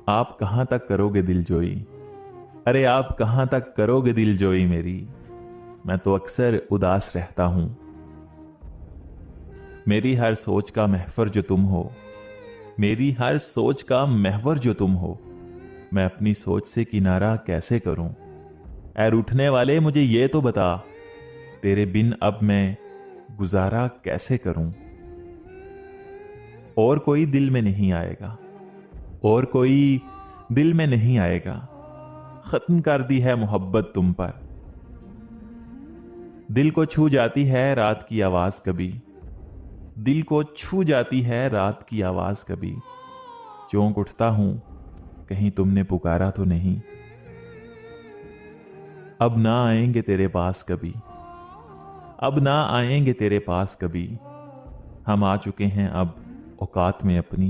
आप कहां तक करोगे दिलजोई। अरे आप कहां तक करोगे दिलजोई मेरी। मैं तो अक्सर उदास रहता हूं। मेरी हर सोच का महवर जो तुम हो। मेरी हर सोच का महवर जो तुम हो। मैं अपनी सोच से किनारा कैसे करूं। ऐ रूठने वाले मुझे ये तो बता। तेरे बिन अब मैं गुजारा कैसे करूं। और कोई दिल में नहीं आएगा। और कोई दिल में नहीं आएगा। खत्म कर दी है मोहब्बत तुम पर। दिल को छू जाती है रात की आवाज कभी। दिल को छू जाती है रात की आवाज कभी। चौंक उठता हूं कहीं तुमने पुकारा तो नहीं। अब ना आएंगे तेरे पास कभी। अब ना आएंगे तेरे पास कभी। हम आ चुके हैं अब औकात में अपनी।